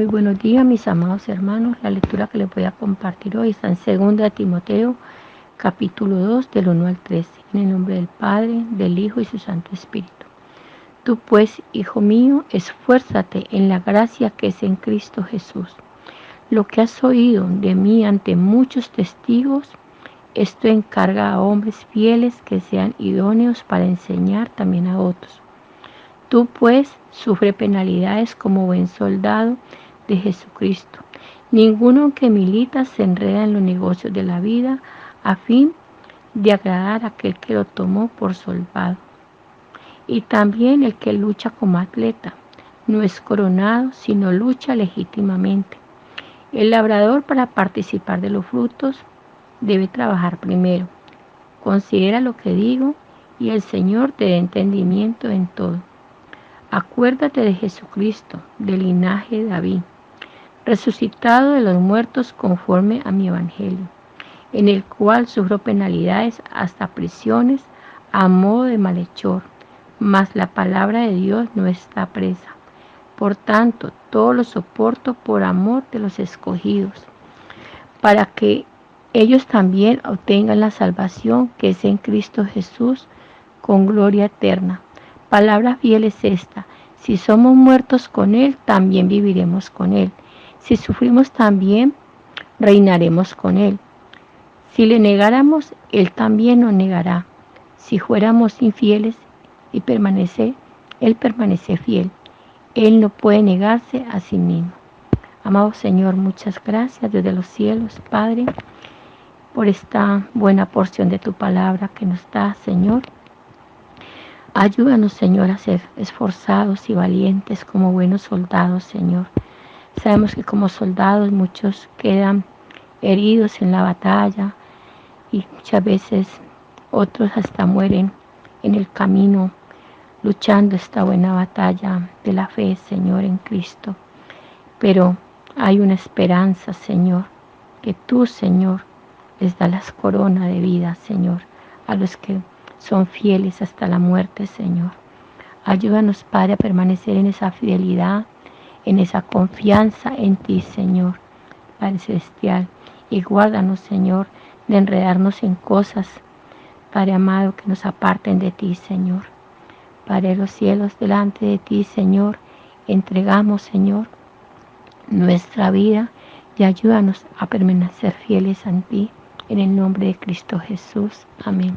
Muy buenos días, mis amados hermanos. La lectura que les voy a compartir hoy está en 2 Timoteo, capítulo 2, del 1 al 13. En el nombre del Padre, del Hijo y su Santo Espíritu. Tú pues, hijo mío, esfuérzate en la gracia que es en Cristo Jesús. Lo que has oído de mí ante muchos testigos, esto encarga a hombres fieles que sean idóneos para enseñar también a otros. Tú pues sufre penalidades como buen soldado de Jesucristo. Ninguno que milita se enreda en los negocios de la vida a fin de agradar a aquel que lo tomó por soldado. Y también el que lucha como atleta no es coronado, sino lucha legítimamente. El labrador, para participar de los frutos, debe trabajar primero. Considera lo que digo y el Señor te dé entendimiento en todo. Acuérdate de Jesucristo, del linaje de David, resucitado de los muertos conforme a mi evangelio, en el cual sufro penalidades hasta prisiones a modo de malhechor, mas la palabra de Dios no está presa. Por tanto, todo lo soporto por amor de los escogidos, para que ellos también obtengan la salvación que es en Cristo Jesús con gloria eterna. Palabra fiel es esta: si somos muertos con Él, también viviremos con Él. Si sufrimos, también reinaremos con Él. Si le negáramos, Él también nos negará. Si fuéramos infieles y Él permanece fiel. Él no puede negarse a sí mismo. Amado Señor, muchas gracias desde los cielos, Padre, por esta buena porción de tu palabra que nos da, Señor. Ayúdanos, Señor, a ser esforzados y valientes como buenos soldados, Señor. Sabemos que como soldados muchos quedan heridos en la batalla y muchas veces otros hasta mueren en el camino luchando esta buena batalla de la fe, Señor, en Cristo. Pero hay una esperanza, Señor, que tú, Señor, les das las coronas de vida, Señor, a los que son fieles hasta la muerte, Señor. Ayúdanos, Padre, a permanecer en esa fidelidad, en esa confianza en ti, Señor, Padre Celestial. Y guárdanos, Señor, de enredarnos en cosas, Padre amado, que nos aparten de ti, Señor. Padre de los cielos, delante de ti, Señor, entregamos, Señor, nuestra vida y ayúdanos a permanecer fieles a ti. En el nombre de Cristo Jesús. Amén.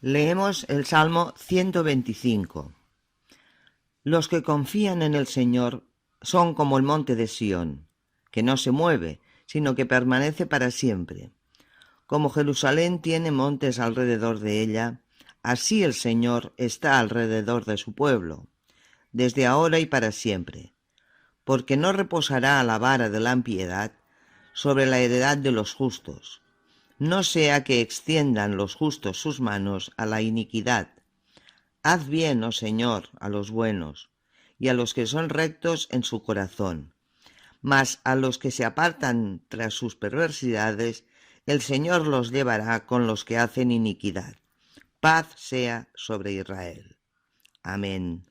Leemos el Salmo 125. Los que confían en el Señor son como el monte de Sión, que no se mueve, sino que permanece para siempre. Como Jerusalén tiene montes alrededor de ella, así el Señor está alrededor de su pueblo, desde ahora y para siempre, porque no reposará la vara de la impiedad sobre la heredad de los justos, no sea que extiendan los justos sus manos a la iniquidad. Haz bien, oh Señor, a los buenos, y a los que son rectos en su corazón. Mas a los que se apartan tras sus perversidades, el Señor los llevará con los que hacen iniquidad. Paz sea sobre Israel. Amén.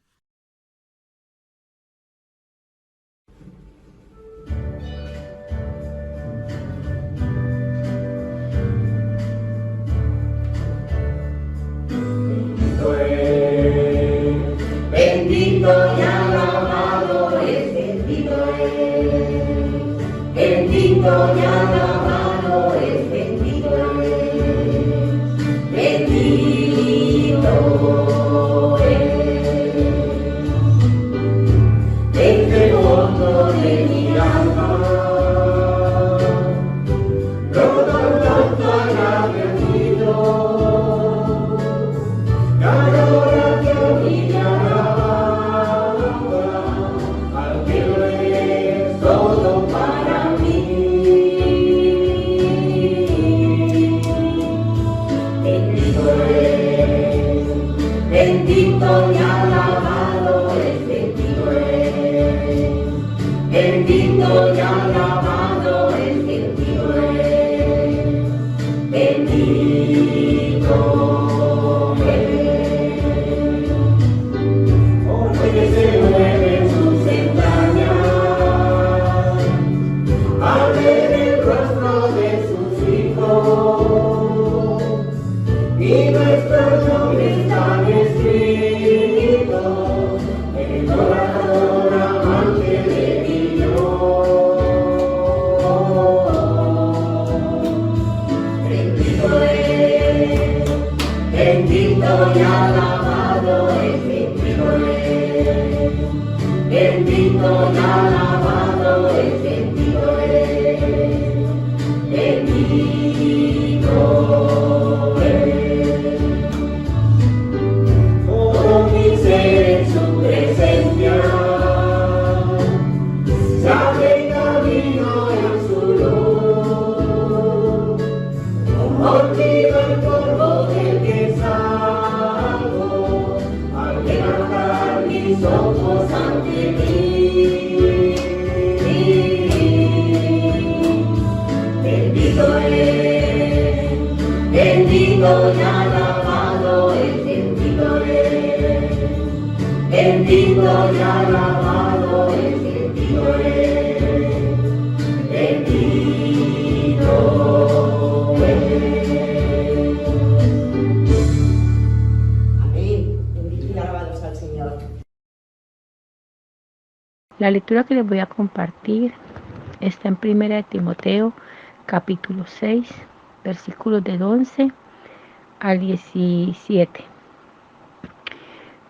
Bendito y alabado es, bendito es, bendito y alabado es, bendito es, bendito es, desde el fondo de mi alma, todo tanto agradecido, cada oración y bendito y alabado es, bendito es, bendito y alabado es, bendito es, bendito es. Porque se mueven sus entrañas al ver el rostro de sus hijos, y nuestros nombres están escritos en el corazón amante de Dios. Bendito es, bendito y alabado es, bendito es, bendito y alabado es, bendito es, bendito es. En su presencia, sabe camino en su luz, olvido el polvo del que salgo, al levantar mis ojos ante mí. Bendito es, bendito y alabado es, bendito es, bendito y alabado es, bendito es, bendito es. Amén. Bendito y alabados al Señor. La lectura que les voy a compartir está en 1 Timoteo, capítulo 6, versículos del 11 al 17.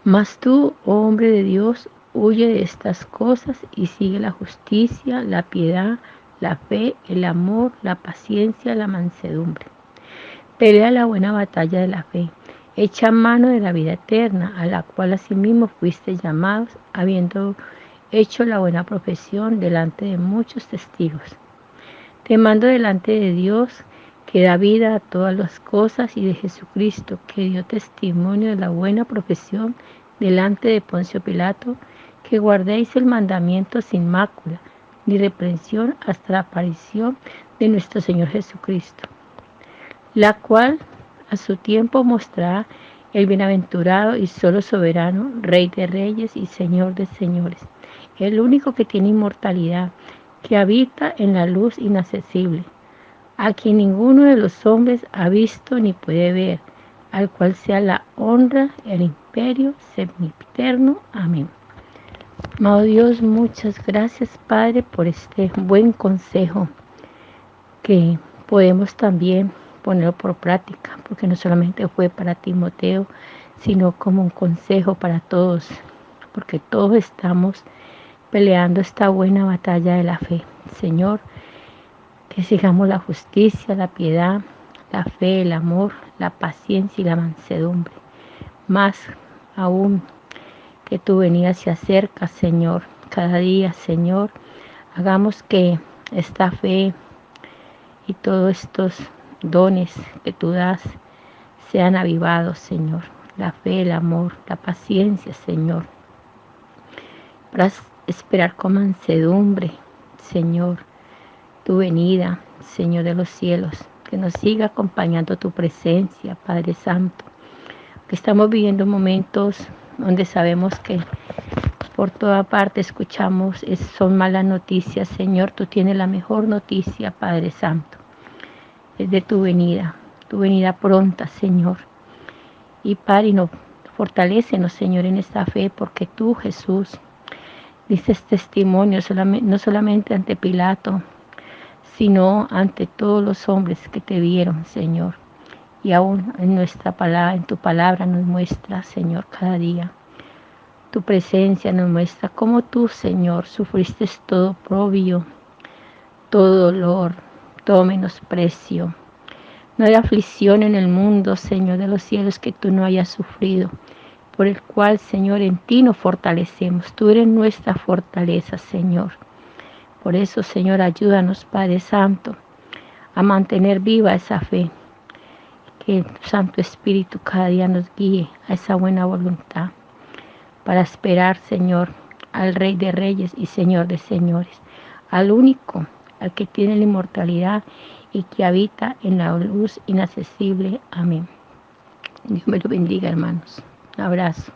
Mas tú, oh hombre de Dios, huye de estas cosas y sigue la justicia, la piedad, la fe, el amor, la paciencia, la mansedumbre. Pelea la buena batalla de la fe, Echa mano de la vida eterna, a la cual asimismo fuiste llamados, habiendo hecho la buena profesión delante de muchos testigos. Te mando delante de Dios, que da vida a todas las cosas, y de Jesucristo, que dio testimonio de la buena profesión delante de Poncio Pilato, que guardéis el mandamiento sin mácula, ni reprensión hasta la aparición de nuestro Señor Jesucristo, la cual a su tiempo mostrará el bienaventurado y solo soberano, Rey de reyes y Señor de señores, el único que tiene inmortalidad, que habita en la luz inaccesible, a quien ninguno de los hombres ha visto ni puede ver, al cual sea la honra, el imperio sempiterno. Amén. Amado Dios, muchas gracias, Padre, por este buen consejo que podemos también ponerlo por práctica, porque no solamente fue para Timoteo, sino como un consejo para todos, porque todos estamos peleando esta buena batalla de la fe. Señor, que sigamos la justicia, la piedad, la fe, el amor, la paciencia y la mansedumbre. Más aún que tu venida se acerca, Señor, cada día, Señor, hagamos que esta fe y todos estos dones que tú das sean avivados, Señor. La fe, el amor, la paciencia, Señor. Para esperar con mansedumbre, Señor, tu venida, Señor de los cielos. Que nos siga acompañando tu presencia, Padre Santo. Que estamos viviendo momentos donde sabemos que por toda parte escuchamos, son malas noticias. Señor, tú tienes la mejor noticia, Padre Santo. Es de tu venida pronta, Señor. Y Padre, fortalécenos, Señor, en esta fe, porque tú, Jesús, dices testimonio no solamente ante Pilato, sino ante todos los hombres que te vieron, Señor. Y aún en tu palabra nos muestra, Señor, cada día. Tu presencia nos muestra cómo tú, Señor, sufriste todo oprobio, todo dolor, todo menosprecio. No hay aflicción en el mundo, Señor de los cielos, que tú no hayas sufrido, por el cual, Señor, en ti nos fortalecemos. Tú eres nuestra fortaleza, Señor. Por eso, Señor, ayúdanos, Padre Santo, a mantener viva esa fe. Que tu Santo Espíritu cada día nos guíe a esa buena voluntad, para esperar, Señor, al Rey de reyes y Señor de señores, al único, al que tiene la inmortalidad y que habita en la luz inaccesible. Amén. Dios me lo bendiga, hermanos. Un abrazo.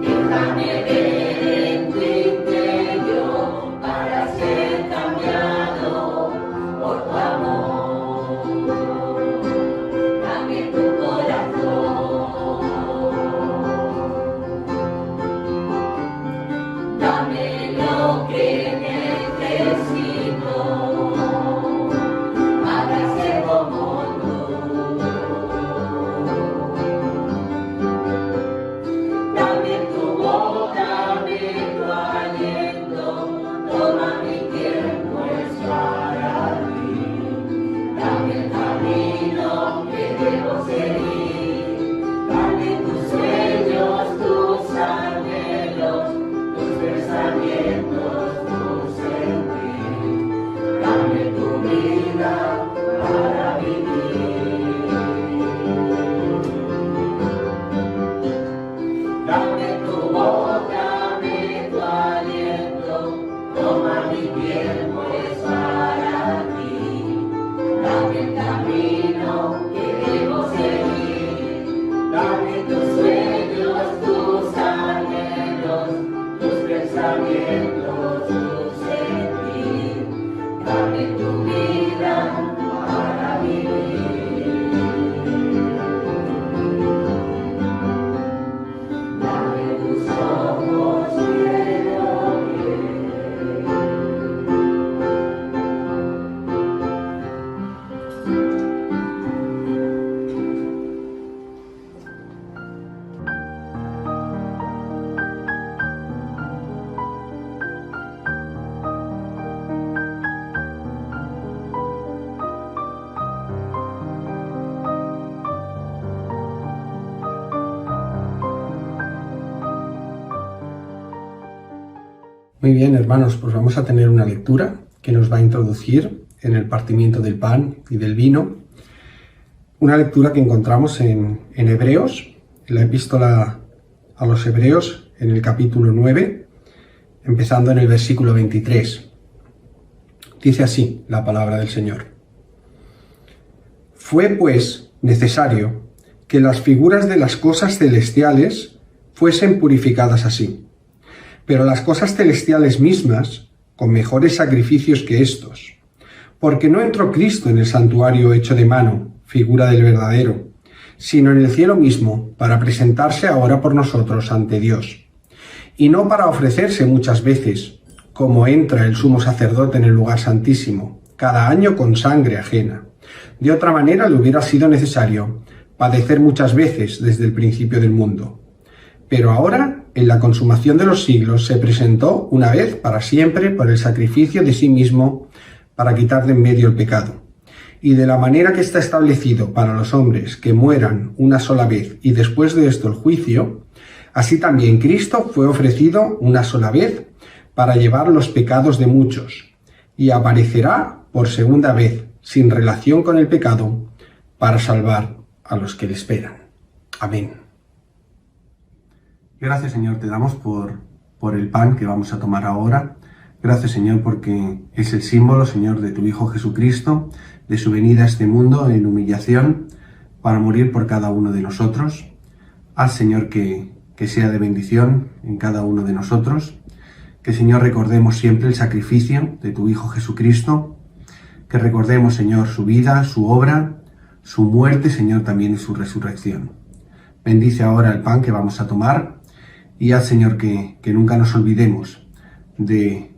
Déjame ver en tu interior para ser tan sabiendo su sentir, dame tu vida para vivir. Dame tus ojos, quiero ver. Muy bien, hermanos, pues vamos a tener una lectura que nos va a introducir en el partimiento del pan y del vino. Una lectura que encontramos en Hebreos, en la epístola a los Hebreos, en el capítulo 9, empezando en el versículo 23. Dice así la palabra del Señor. Fue, pues, necesario que las figuras de las cosas celestiales fuesen purificadas así. Pero las cosas celestiales mismas, con mejores sacrificios que estos. Porque no entró Cristo en el santuario hecho de mano, figura del verdadero, sino en el cielo mismo, para presentarse ahora por nosotros ante Dios. Y no para ofrecerse muchas veces, como entra el sumo sacerdote en el lugar santísimo, cada año con sangre ajena. De otra manera le hubiera sido necesario padecer muchas veces desde el principio del mundo. Pero ahora, en la consumación de los siglos, se presentó una vez para siempre por el sacrificio de sí mismo para quitar de en medio el pecado. Y de la manera que está establecido para los hombres que mueran una sola vez y después de esto el juicio, así también Cristo fue ofrecido una sola vez para llevar los pecados de muchos, y aparecerá por segunda vez, sin relación con el pecado, para salvar a los que le esperan. Amén. Gracias, Señor, te damos por el pan que vamos a tomar ahora. Gracias, Señor, porque es el símbolo, Señor, de tu Hijo Jesucristo, de su venida a este mundo en humillación para morir por cada uno de nosotros. Haz, Señor, que sea de bendición en cada uno de nosotros. Que, Señor, recordemos siempre el sacrificio de tu Hijo Jesucristo. Que recordemos, Señor, su vida, su obra, su muerte, Señor, también y su resurrección. Bendice ahora el pan que vamos a tomar. Y haz, Señor, que nunca nos olvidemos de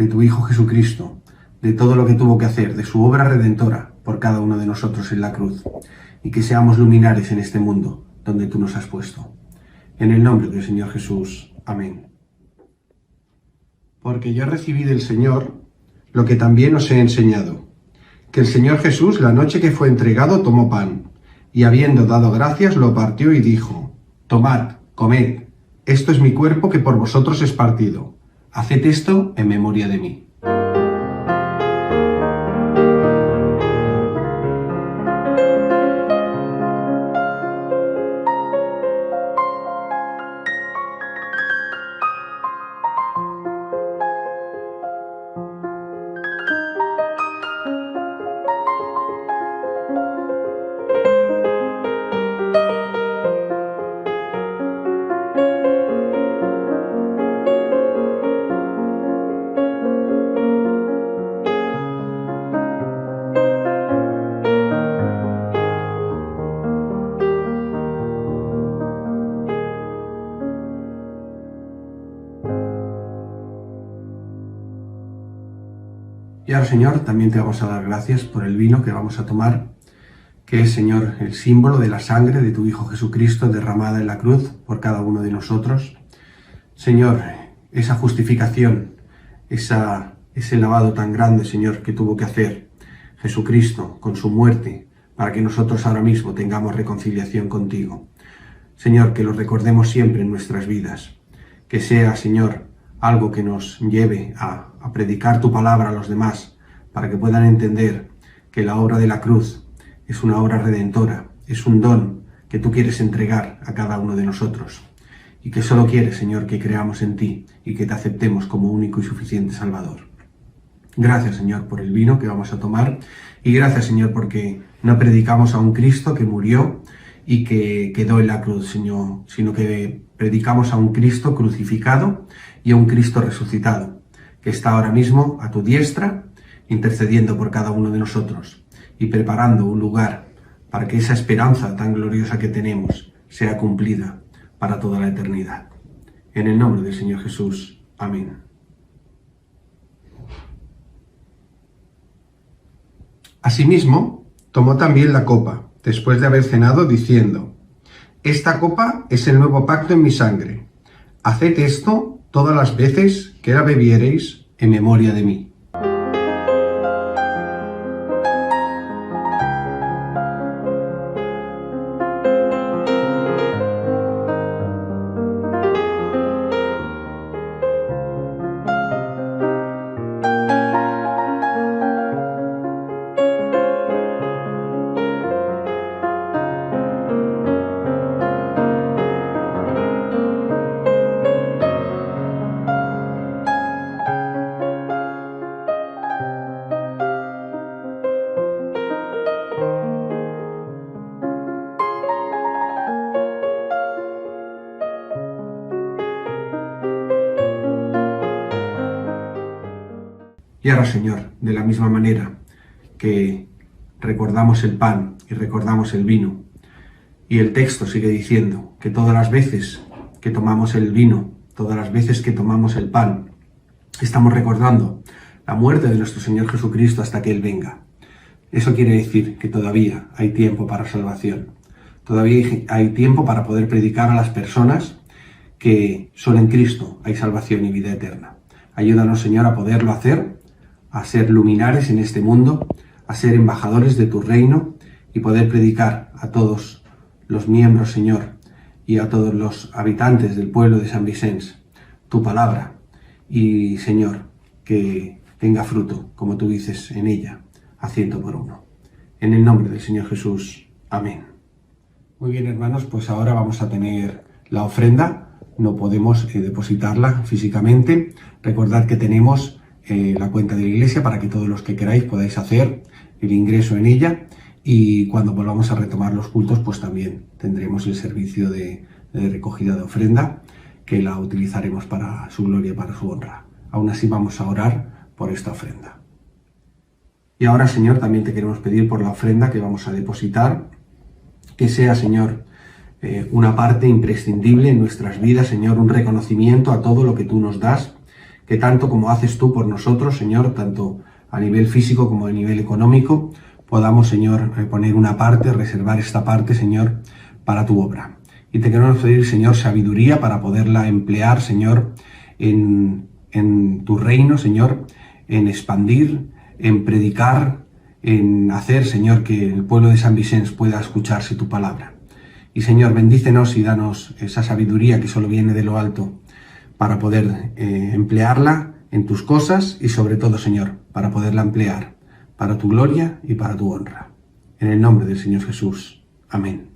tu Hijo Jesucristo, de todo lo que tuvo que hacer, de su obra redentora por cada uno de nosotros en la cruz, y que seamos luminares en este mundo donde tú nos has puesto. En el nombre del Señor Jesús. Amén. Porque yo recibí del Señor lo que también os he enseñado, que el Señor Jesús, la noche que fue entregado, tomó pan, y habiendo dado gracias, lo partió y dijo: Tomad, comed. Esto es mi cuerpo que por vosotros es partido. Haced esto en memoria de mí. Y ahora, Señor, también te vamos a dar gracias por el vino que vamos a tomar, que es, Señor, el símbolo de la sangre de tu Hijo Jesucristo derramada en la cruz por cada uno de nosotros. Señor, esa justificación, ese lavado tan grande, Señor, que tuvo que hacer Jesucristo con su muerte para que nosotros ahora mismo tengamos reconciliación contigo. Señor, que lo recordemos siempre en nuestras vidas, que sea, Señor, algo que nos lleve a predicar tu palabra a los demás, para que puedan entender que la obra de la cruz es una obra redentora, es un don que tú quieres entregar a cada uno de nosotros, y que solo quieres, Señor, que creamos en ti y que te aceptemos como único y suficiente Salvador. Gracias, Señor, por el vino que vamos a tomar, y gracias, Señor, porque no predicamos a un Cristo que murió y que quedó en la cruz, Señor, sino que predicamos a un Cristo crucificado y a un Cristo resucitado, que está ahora mismo a tu diestra, intercediendo por cada uno de nosotros y preparando un lugar para que esa esperanza tan gloriosa que tenemos sea cumplida para toda la eternidad. En el nombre del Señor Jesús. Amén. Asimismo, tomó también la copa, después de haber cenado, diciendo: Esta copa es el nuevo pacto en mi sangre. Haced esto todas las veces que la bebiereis en memoria de mí. Y ahora, Señor, de la misma manera que recordamos el pan y recordamos el vino, y el texto sigue diciendo que todas las veces que tomamos el vino, todas las veces que tomamos el pan, estamos recordando la muerte de nuestro Señor Jesucristo hasta que Él venga. Eso quiere decir que todavía hay tiempo para salvación. Todavía hay tiempo para poder predicar a las personas que solo en Cristo hay salvación y vida eterna. Ayúdanos, Señor, a poderlo hacer, a ser luminares en este mundo, a ser embajadores de tu reino y poder predicar a todos los miembros, Señor, y a todos los habitantes del pueblo de San Vicente tu palabra. Y, Señor, que tenga fruto, como tú dices en ella, a 100%. En el nombre del Señor Jesús. Amén. Muy bien, hermanos, pues ahora vamos a tener la ofrenda. No podemos depositarla físicamente. Recordad que tenemos la cuenta de la iglesia para que todos los que queráis podáis hacer el ingreso en ella, y cuando volvamos a retomar los cultos pues también tendremos el servicio de recogida de ofrenda, que la utilizaremos para su gloria y para su honra. Aún así vamos a orar por esta ofrenda. Y ahora, Señor, también te queremos pedir por la ofrenda que vamos a depositar, que sea, Señor, una parte imprescindible en nuestras vidas, Señor, un reconocimiento a todo lo que tú nos das, que tanto como haces tú por nosotros, Señor, tanto a nivel físico como a nivel económico, podamos, Señor, poner una parte, reservar esta parte, Señor, para tu obra. Y te queremos pedir, Señor, sabiduría para poderla emplear, Señor, en tu reino, Señor, en expandir, en predicar, en hacer, Señor, que el pueblo de San Vicente pueda escucharse tu palabra. Y, Señor, bendícenos y danos esa sabiduría que solo viene de lo alto, para poder emplearla en tus cosas y sobre todo, Señor, para poderla emplear para tu gloria y para tu honra. En el nombre del Señor Jesús. Amén.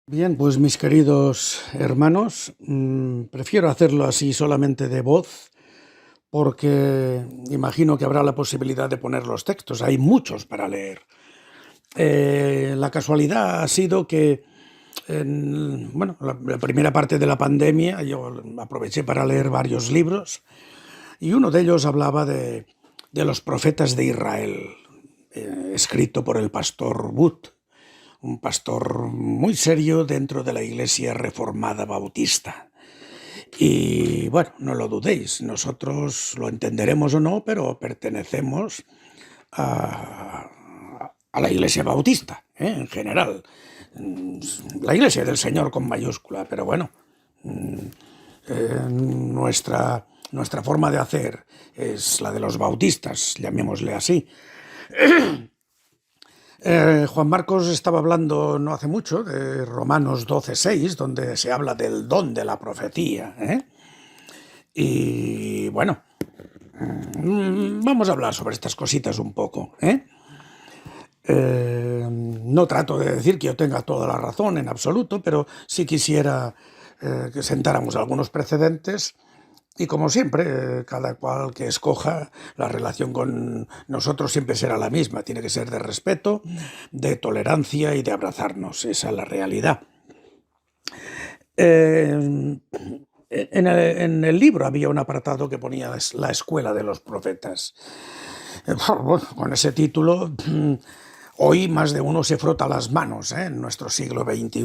Bien, pues mis queridos hermanos, prefiero hacerlo así solamente de voz, porque imagino que habrá la posibilidad de poner los textos. Hay muchos para leer. La casualidad ha sido que bueno, la primera parte de la pandemia yo aproveché para leer varios libros y uno de ellos hablaba de los profetas de Israel, escrito por el pastor Wood, un pastor muy serio dentro de la Iglesia Reformada Bautista. Y bueno, no lo dudéis, nosotros lo entenderemos o no, pero pertenecemos a la Iglesia Bautista, en general. La Iglesia del Señor con mayúscula, pero bueno, nuestra forma de hacer es la de los bautistas, llamémosle así. Juan Marcos estaba hablando no hace mucho de Romanos 12:6, donde se habla del don de la profecía, Y bueno, vamos a hablar sobre estas cositas un poco, No trato de decir que yo tenga toda la razón en absoluto, pero sí quisiera que sentáramos algunos precedentes y, como siempre, cada cual que escoja, la relación con nosotros siempre será la misma. Tiene que ser de respeto, de tolerancia y de abrazarnos. Esa es la realidad. En el libro había un apartado que ponía la escuela de los profetas. Bueno, con ese título, hoy más de uno se frota las manos en nuestro siglo XXI.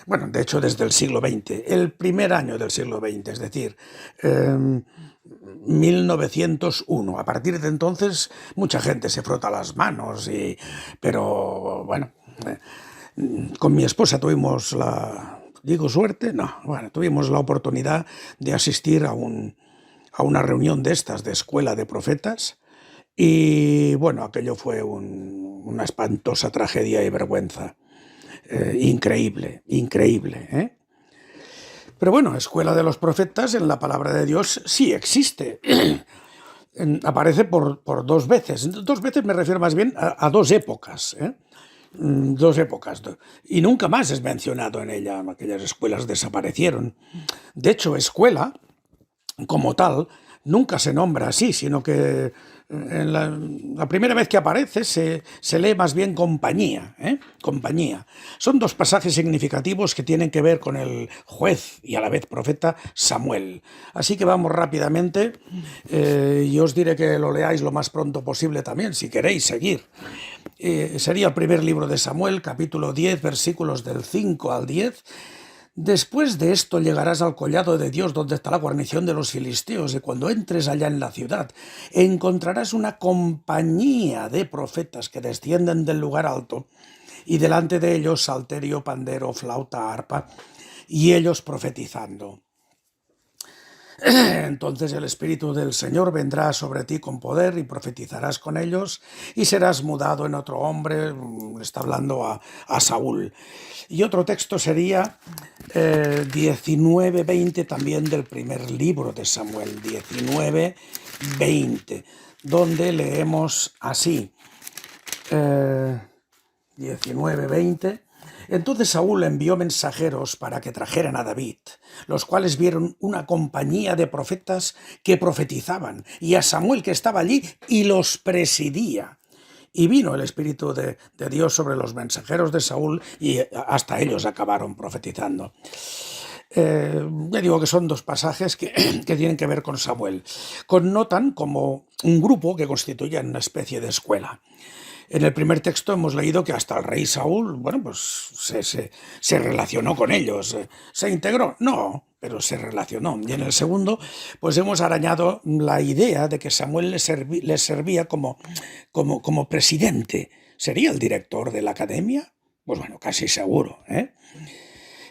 Bueno, de hecho, desde el siglo XX, el primer año del siglo XX, es decir, 1901. A partir de entonces, mucha gente se frota las manos, pero bueno, con mi esposa tuvimos ¿digo suerte? No, bueno, tuvimos la oportunidad de asistir a una reunión de estas, de escuela de profetas, y bueno, aquello fue una espantosa tragedia y vergüenza. Increíble, increíble, Pero bueno, escuela de los profetas en la palabra de Dios sí existe. Aparece por dos veces. Dos veces me refiero más bien a dos épocas, Dos épocas. Y nunca más es mencionado en ella. Aquellas escuelas desaparecieron. De hecho, escuela, como tal, nunca se nombra así, sino que en la primera vez que aparece se lee más bien compañía, compañía. Son dos pasajes significativos que tienen que ver con el juez y a la vez profeta Samuel. Así que vamos rápidamente y os diré que lo leáis lo más pronto posible también, si queréis seguir. Sería el primer libro de Samuel, capítulo 10, versículos del 5 al 10. Después de esto llegarás al collado de Dios, donde está la guarnición de los filisteos, y cuando entres allá en la ciudad encontrarás una compañía de profetas que descienden del lugar alto, y delante de ellos salterio, pandero, flauta, arpa, y ellos profetizando. Entonces el Espíritu del Señor vendrá sobre ti con poder y profetizarás con ellos y serás mudado en otro hombre. Está hablando a Saúl. Y otro texto sería 19:20 también del primer libro de Samuel, 19:20, donde leemos así, 19:20. Entonces Saúl envió mensajeros para que trajeran a David, los cuales vieron una compañía de profetas que profetizaban, y a Samuel, que estaba allí y los presidía. Y vino el Espíritu de Dios sobre los mensajeros de Saúl y hasta ellos acabaron profetizando. Ya digo que son dos pasajes que tienen que ver con Samuel. Connotan como un grupo que constituye una especie de escuela. En el primer texto hemos leído que hasta el rey Saúl, bueno, pues se relacionó con ellos. ¿Se integró? No, pero se relacionó. Y en el segundo, pues hemos arañado la idea de que Samuel les servía como presidente. ¿Sería el director de la academia? Pues bueno, casi seguro,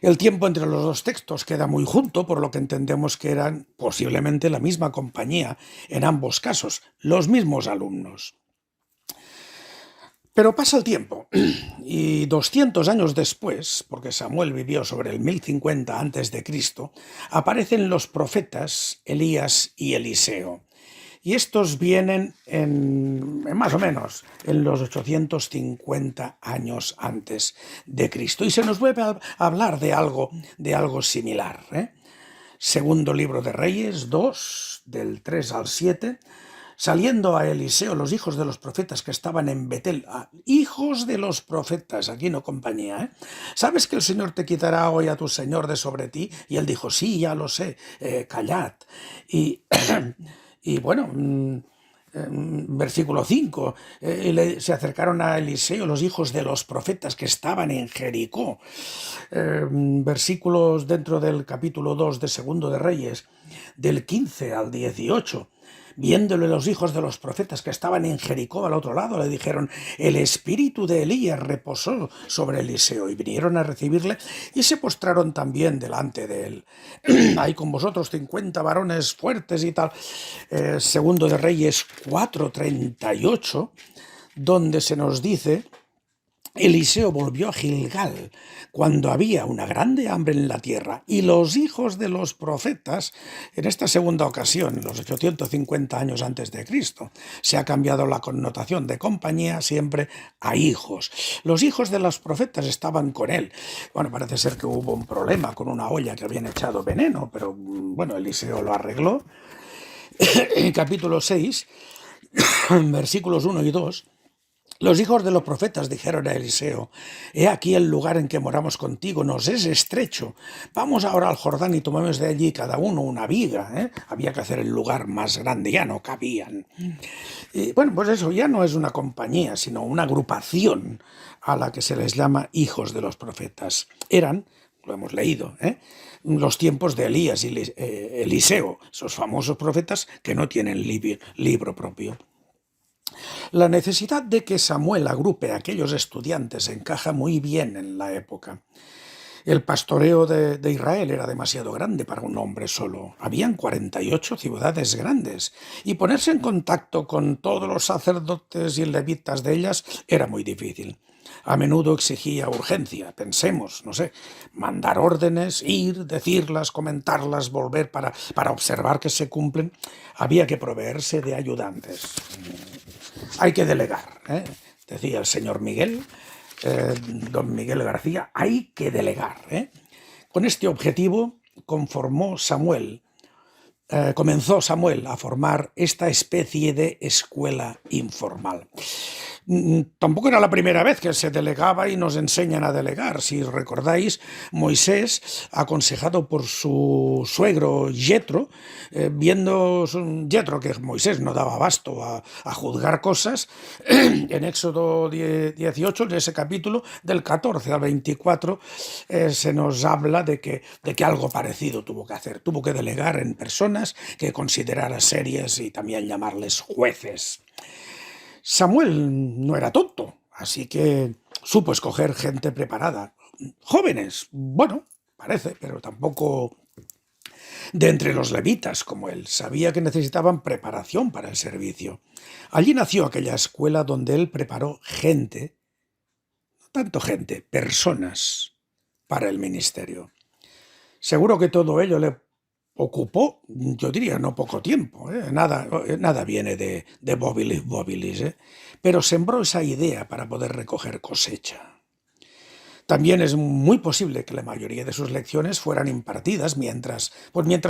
El tiempo entre los dos textos queda muy junto, por lo que entendemos que eran posiblemente la misma compañía en ambos casos, los mismos alumnos. Pero pasa el tiempo y 200 años después, porque Samuel vivió sobre el 1050 a.C., aparecen los profetas Elías y Eliseo. Y estos vienen en más o menos en los 850 años antes de Cristo. Y se nos vuelve a hablar de algo similar, ¿eh? Segundo libro de Reyes 2, del 3 al 7. Saliendo a Eliseo los hijos de los profetas que estaban en Betel, hijos de los profetas, aquí no compañía, ¿eh? ¿Sabes que el Señor te quitará hoy a tu Señor de sobre ti? Y él dijo, sí, ya lo sé, callad. Y, y bueno, versículo 5, se acercaron a Eliseo los hijos de los profetas que estaban en Jericó. Versículos dentro del capítulo 2 de Segundo de Reyes, del 15 al 18. Viéndole los hijos de los profetas que estaban en Jericó al otro lado, le dijeron, el espíritu de Elías reposó sobre Eliseo, y vinieron a recibirle y se postraron también delante de él. Hay con vosotros 50 varones fuertes y tal. Segundo de Reyes 4:38, donde se nos dice, Eliseo volvió a Gilgal cuando había una grande hambre en la tierra, y los hijos de los profetas, en esta segunda ocasión, los 850 años antes de Cristo, se ha cambiado la connotación de compañía siempre a hijos. Los hijos de los profetas estaban con él. Bueno, parece ser que hubo un problema con una olla que habían echado veneno, pero bueno, Eliseo lo arregló. En capítulo 6, versículos 1 y 2, los hijos de los profetas dijeron a Eliseo, he aquí el lugar en que moramos contigo, nos es estrecho. Vamos ahora al Jordán y tomemos de allí cada uno una viga, ¿eh? Había que hacer el lugar más grande, ya no cabían. Y bueno, pues eso ya no es una compañía, sino una agrupación a la que se les llama hijos de los profetas. Eran, lo hemos leído, los tiempos de Elías y Eliseo, esos famosos profetas que no tienen libro propio. La necesidad de que Samuel agrupe a aquellos estudiantes encaja muy bien en la época. El pastoreo de Israel era demasiado grande para un hombre solo. Habían 48 ciudades grandes, y ponerse en contacto con todos los sacerdotes y levitas de ellas era muy difícil. A menudo exigía urgencia, pensemos, no sé, mandar órdenes, ir, decirlas, comentarlas, volver para observar que se cumplen. Había que proveerse de ayudantes. Hay que delegar, decía el señor Miguel, don Miguel García, hay que delegar. Con este objetivo comenzó Samuel a formar esta especie de escuela informal. Tampoco era la primera vez que se delegaba y nos enseñan a delegar. Si recordáis, Moisés, aconsejado por su suegro Yetro, viendo Yetro que Moisés no daba abasto a juzgar cosas, en Éxodo 18, en ese capítulo, del 14 al 24, se nos habla de que algo parecido tuvo que hacer. Tuvo que delegar en personas que considerara serias y también llamarles jueces. Samuel no era tonto, así que supo escoger gente preparada. Jóvenes, bueno, parece, pero tampoco de entre los levitas como él. Sabía que necesitaban preparación para el servicio. Allí nació aquella escuela donde él preparó gente, no tanto gente, personas para el ministerio. Seguro que todo ello le ocupó, yo diría, no poco tiempo, nada viene de bobilis, pero sembró esa idea para poder recoger cosecha. También es muy posible que la mayoría de sus lecciones fueran impartidas mientras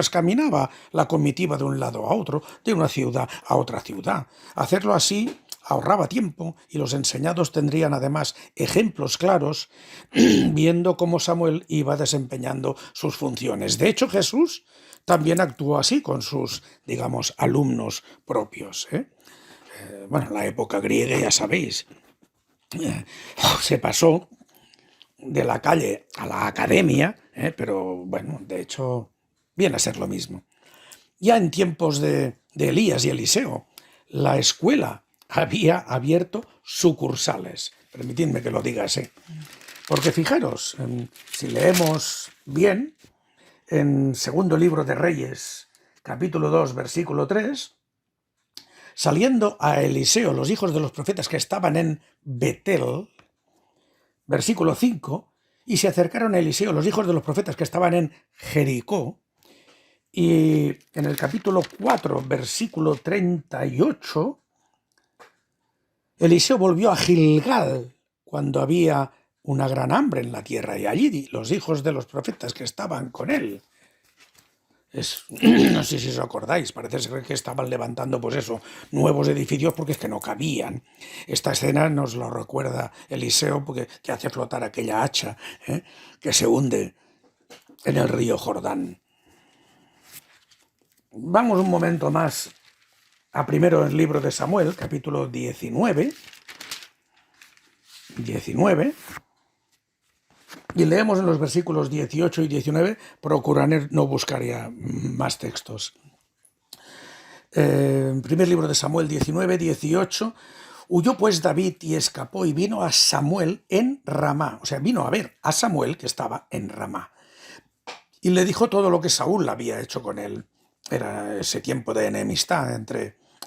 caminaba la comitiva de un lado a otro, de una ciudad a otra ciudad. Hacerlo así ahorraba tiempo y los enseñados tendrían además ejemplos claros viendo cómo Samuel iba desempeñando sus funciones. De hecho, Jesús también actuó así con sus, digamos, alumnos propios. Bueno, la época griega, ya sabéis, se pasó de la calle a la academia, pero bueno, de hecho, viene a ser lo mismo. Ya en tiempos de Elías y Eliseo, la escuela había abierto sucursales. Permitidme que lo diga así. Porque fijaros, si leemos bien, en segundo libro de Reyes, capítulo 2, versículo 3, Saliendo a Eliseo los hijos de los profetas que estaban en Betel, versículo 5, y se acercaron a Eliseo los hijos de los profetas que estaban en Jericó, y en el capítulo 4, versículo 38, Eliseo volvió a Gilgal cuando había una gran hambre en la tierra, y allí los hijos de los profetas que estaban con él, no sé si os acordáis, parece ser que estaban levantando, pues eso, nuevos edificios porque es que no cabían. Esta escena nos lo recuerda Eliseo porque que hace flotar aquella hacha que se hunde en el río Jordán. Vamos un momento más a primero el libro de Samuel, capítulo 19, y leemos en los versículos 18 y 19, procuraré no buscar ya más textos. Primer libro de Samuel 19, 18, huyó pues David y escapó y vino a Samuel en Ramá, o sea, vino a ver a Samuel que estaba en Ramá. Y le dijo todo lo que Saúl había hecho con él. Era ese tiempo de enemistad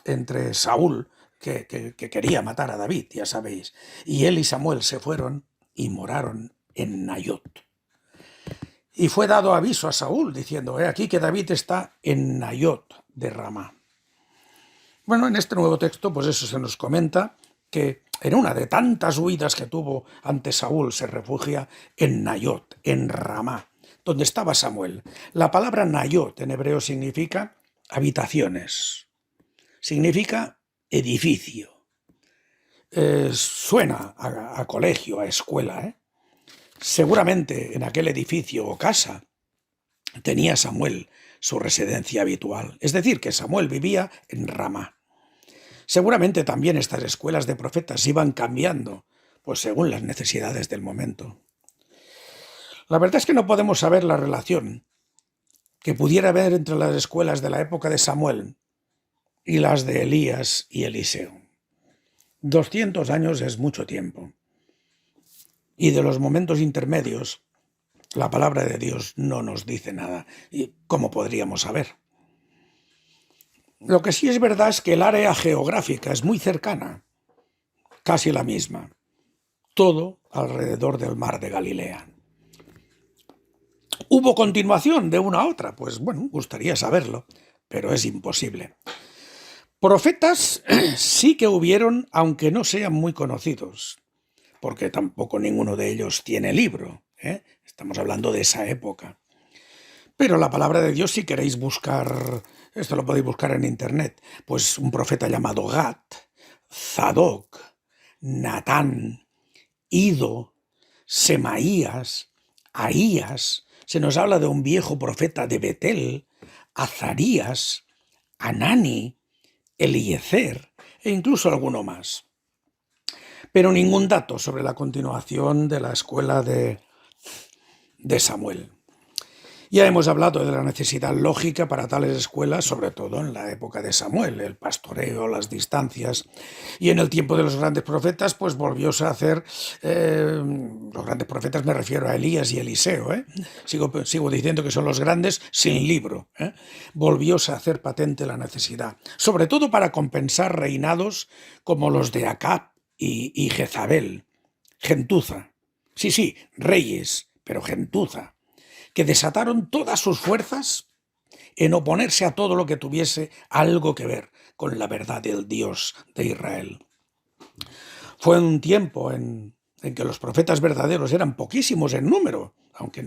entre Saúl, que quería matar a David, ya sabéis. Y él y Samuel se fueron y moraron en Nayot. Y fue dado aviso a Saúl, diciendo, aquí que David está en Nayot de Ramá. Bueno, en este nuevo texto, pues eso se nos comenta, que en una de tantas huidas que tuvo ante Saúl, se refugia en Nayot, en Ramá, donde estaba Samuel. La palabra Nayot en hebreo significa habitaciones, significa edificio. Suena a colegio, a escuela, Seguramente en aquel edificio o casa tenía Samuel su residencia habitual, es decir, que Samuel vivía en Ramá. Seguramente también estas escuelas de profetas iban cambiando, pues según las necesidades del momento. La verdad es que no podemos saber la relación que pudiera haber entre las escuelas de la época de Samuel y las de Elías y Eliseo. 200 años es mucho tiempo. Y de los momentos intermedios, la palabra de Dios no nos dice nada. ¿Y cómo podríamos saber? Lo que sí es verdad es que el área geográfica es muy cercana, casi la misma. Todo alrededor del mar de Galilea. ¿Hubo continuación de una a otra? Pues bueno, gustaría saberlo, pero es imposible. Profetas sí que hubieron, aunque no sean muy conocidos, porque tampoco ninguno de ellos tiene libro. Estamos hablando de esa época. Pero la palabra de Dios, si queréis buscar, esto lo podéis buscar en internet, pues un profeta llamado Gad, Zadok, Natán, Ido, Semaías, Ahías, se nos habla de un viejo profeta de Betel, Azarías, Anani, Eliezer e incluso alguno más. Pero ningún dato sobre la continuación de la escuela de Samuel. Ya hemos hablado de la necesidad lógica para tales escuelas, sobre todo en la época de Samuel, el pastoreo, las distancias, y en el tiempo de los grandes profetas, pues volvióse a hacer, los grandes profetas me refiero a Elías y Eliseo, sigo diciendo que son los grandes sin libro, volvióse a hacer patente la necesidad, sobre todo para compensar reinados como los de Acab y Jezabel, gentuza, sí, reyes, pero gentuza, que desataron todas sus fuerzas en oponerse a todo lo que tuviese algo que ver con la verdad del Dios de Israel. Fue un tiempo en que los profetas verdaderos eran poquísimos en número, aunque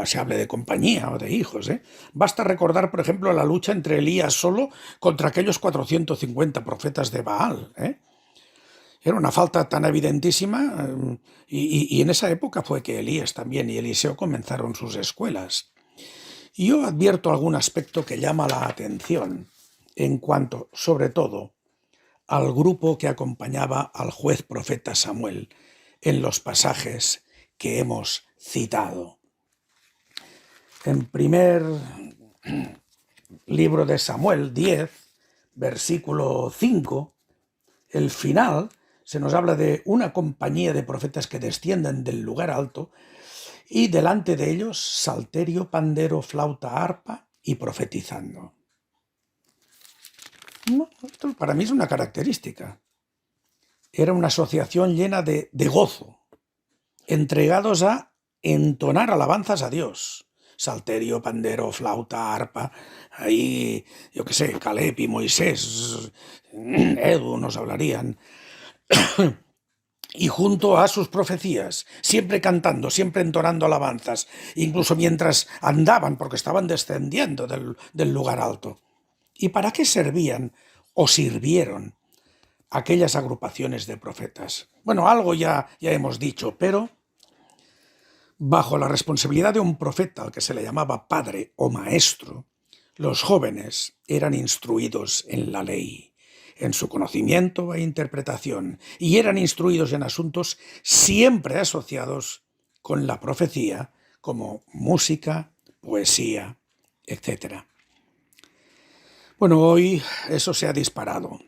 se hable de compañía o de hijos. Basta recordar, por ejemplo, la lucha entre Elías solo contra aquellos 450 profetas de Baal. Era una falta tan evidentísima y en esa época fue que Elías también y Eliseo comenzaron sus escuelas. Y yo advierto algún aspecto que llama la atención en cuanto, sobre todo, al grupo que acompañaba al juez profeta Samuel en los pasajes que hemos citado. En primer libro de Samuel 10, versículo 5, el final se nos habla de una compañía de profetas que descienden del lugar alto y delante de ellos salterio, pandero, flauta, arpa y profetizando. No, esto para mí es una característica. Era una asociación llena de gozo, entregados a entonar alabanzas a Dios. Salterio, pandero, flauta, arpa, ahí, yo qué sé, Caleb y Moisés, Edu nos hablarían. Y junto a sus profecías, siempre cantando, siempre entonando alabanzas, incluso mientras andaban, porque estaban descendiendo del lugar alto. ¿Y para qué servían o sirvieron aquellas agrupaciones de profetas? Bueno, algo ya hemos dicho, pero bajo la responsabilidad de un profeta al que se le llamaba padre o maestro, los jóvenes eran instruidos en la ley, en su conocimiento e interpretación, y eran instruidos en asuntos siempre asociados con la profecía, como música, poesía, etc. Bueno, hoy eso se ha disparado.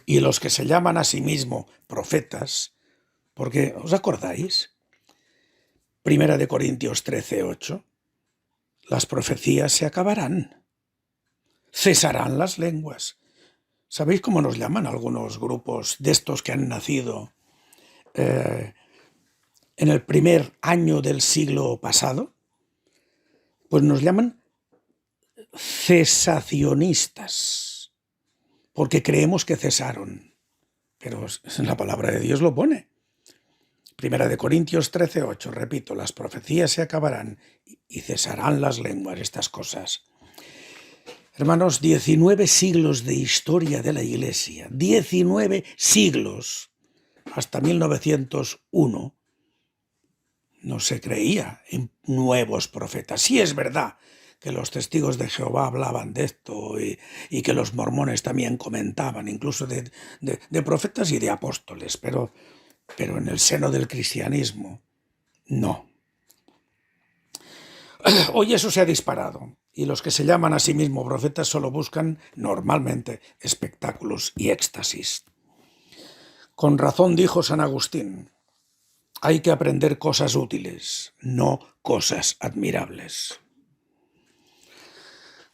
Y los que se llaman a sí mismos profetas, porque, ¿os acordáis? 1 Corintios 13:8, las profecías se acabarán, cesarán las lenguas. ¿Sabéis cómo nos llaman algunos grupos de estos que han nacido en el primer año del siglo pasado? Pues nos llaman cesacionistas, porque creemos que cesaron. Pero la palabra de Dios lo pone. 1 Corintios 13:8, repito, las profecías se acabarán y cesarán las lenguas, estas cosas. Hermanos, 19 siglos de historia de la Iglesia, 19 siglos, hasta 1901, no se creía en nuevos profetas. Sí es verdad que los testigos de Jehová hablaban de esto y que los mormones también comentaban, incluso de profetas y de apóstoles, pero en el seno del cristianismo, no. Hoy eso se ha disparado, y los que se llaman a sí mismos profetas solo buscan, normalmente, espectáculos y éxtasis. Con razón dijo San Agustín, hay que aprender cosas útiles, no cosas admirables.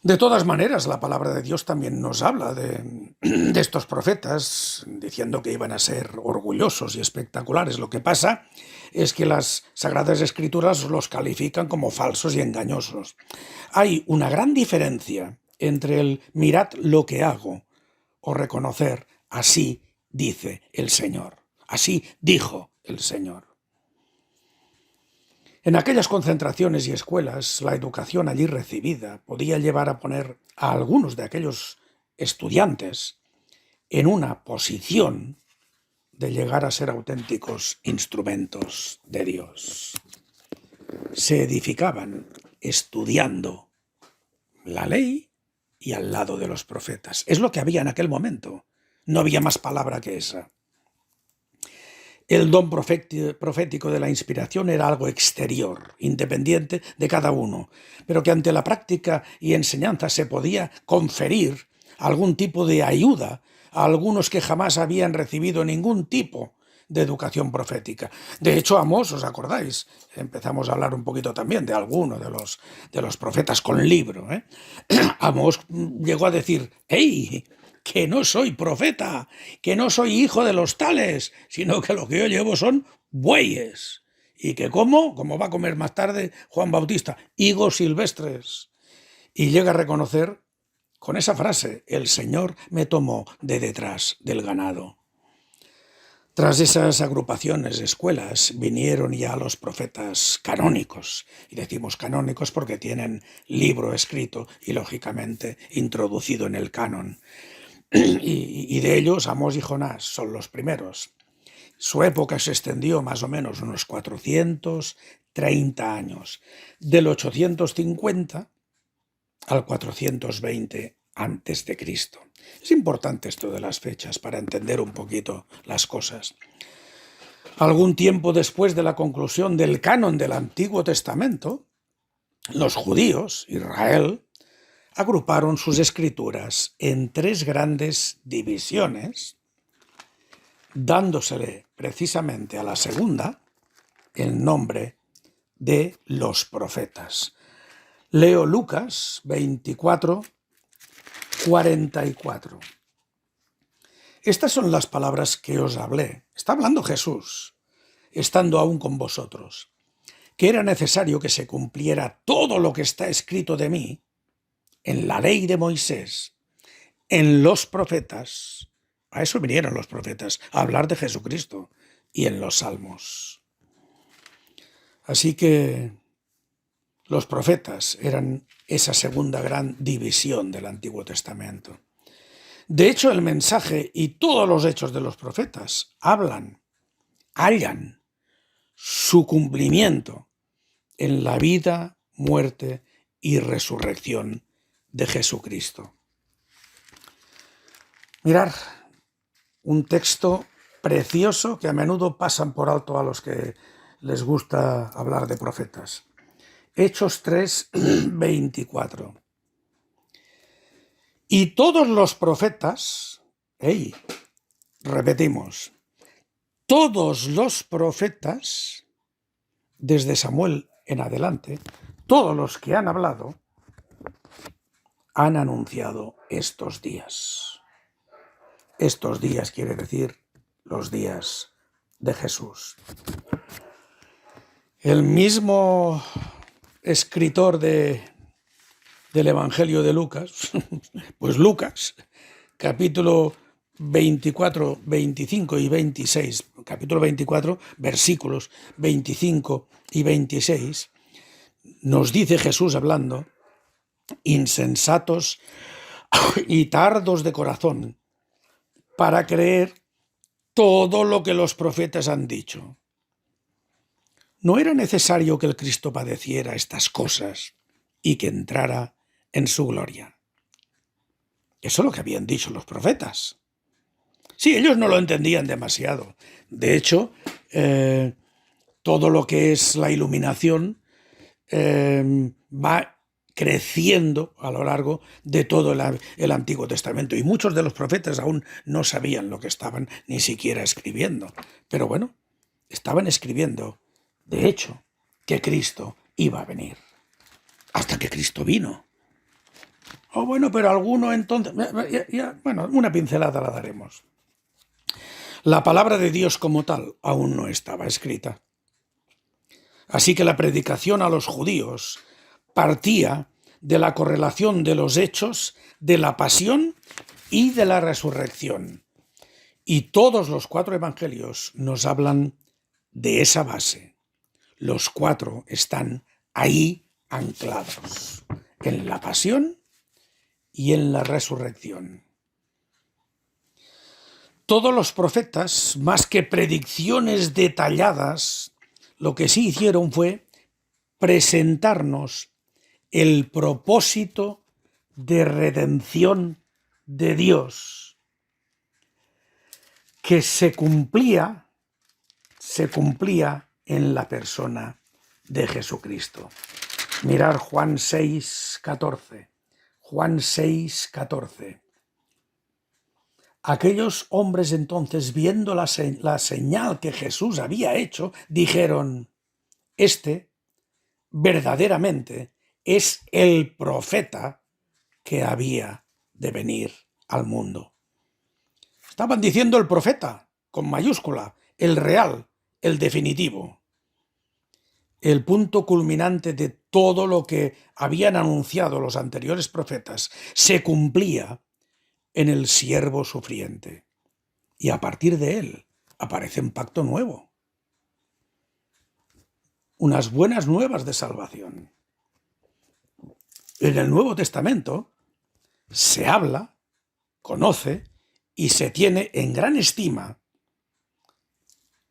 De todas maneras, la palabra de Dios también nos habla de estos profetas, diciendo que iban a ser orgullosos y espectaculares. Lo que pasa es que las Sagradas Escrituras los califican como falsos y engañosos. Hay una gran diferencia entre el mirad lo que hago o reconocer así dice el Señor, así dijo el Señor. En aquellas concentraciones y escuelas, la educación allí recibida podía llevar a poner a algunos de aquellos estudiantes en una posición de llegar a ser auténticos instrumentos de Dios. Se edificaban estudiando la ley y al lado de los profetas. Es lo que había en aquel momento. No había más palabra que esa. El don profético de la inspiración era algo exterior, independiente de cada uno, pero que ante la práctica y enseñanza se podía conferir algún tipo de ayuda a algunos que jamás habían recibido ningún tipo de educación profética. De hecho, Amós, ¿os acordáis? Empezamos a hablar un poquito también de alguno de los profetas con libro. Amós llegó a decir, ¡hey!, que no soy profeta, que no soy hijo de los tales, sino que lo que yo llevo son bueyes. Y que como va a comer más tarde Juan Bautista, higos silvestres. Y llega a reconocer con esa frase, el Señor me tomó de detrás del ganado. Tras esas agrupaciones, escuelas, vinieron ya los profetas canónicos. Y decimos canónicos porque tienen libro escrito y, lógicamente, introducido en el canon. Y de ellos Amós y Jonás son los primeros. Su época se extendió más o menos unos 430 años, del 850 al 420 antes de Cristo. Es importante esto de las fechas para entender un poquito las cosas. Algún tiempo después de la conclusión del canon del Antiguo Testamento, los judíos, Israel, agruparon sus escrituras en 3 grandes divisiones, dándosele precisamente a la segunda el nombre de los profetas. Leo Lucas 24, 44. Estas son las palabras que os hablé. Está hablando Jesús, estando aún con vosotros, que era necesario que se cumpliera todo lo que está escrito de mí en la ley de Moisés, en los profetas. A eso vinieron los profetas, a hablar de Jesucristo, y en los salmos. Así que los profetas eran esa segunda gran división del Antiguo Testamento. De hecho, el mensaje y todos los hechos de los profetas hallan su cumplimiento en la vida, muerte y resurrección de Jesucristo. Mirar, un texto precioso que a menudo pasan por alto a los que les gusta hablar de profetas. Hechos 3, 24. Y todos los profetas, repetimos, todos los profetas, desde Samuel en adelante, todos los que han hablado, han anunciado estos días. Estos días quiere decir los días de Jesús. El mismo escritor del Evangelio de Lucas, pues Lucas, capítulo 24, 25 y 26, capítulo 24, versículos 25 y 26, nos dice Jesús hablando: insensatos y tardos de corazón para creer todo lo que los profetas han dicho. ¿No era necesario que el Cristo padeciera estas cosas y que entrara en su gloria? Eso es lo que habían dicho los profetas. Sí, ellos no lo entendían demasiado. De hecho, todo lo que es la iluminación va creciendo a lo largo de todo el Antiguo Testamento. Y muchos de los profetas aún no sabían lo que estaban ni siquiera escribiendo. Pero bueno, estaban escribiendo, de hecho, que Cristo iba a venir. Hasta que Cristo vino. Oh, bueno, pero alguno entonces... bueno, una pincelada la daremos. La palabra de Dios como tal aún no estaba escrita. Así que la predicación a los judíos partía de la correlación de los hechos de la pasión y de la resurrección. Y todos los 4 evangelios nos hablan de esa base. Los 4 están ahí anclados, en la pasión y en la resurrección. Todos los profetas, más que predicciones detalladas, lo que sí hicieron fue presentarnos el propósito de redención de Dios, que se cumplía en la persona de Jesucristo. Mirar Juan 6, 14. Juan 6, 14. Aquellos hombres entonces, viendo la señal que Jesús había hecho, dijeron: este verdaderamente es el profeta que había de venir al mundo. Estaban diciendo el profeta, con mayúscula, el real, el definitivo. El punto culminante de todo lo que habían anunciado los anteriores profetas se cumplía en el siervo sufriente. Y a partir de él aparece un pacto nuevo. Unas buenas nuevas de salvación. En el Nuevo Testamento se habla, conoce y se tiene en gran estima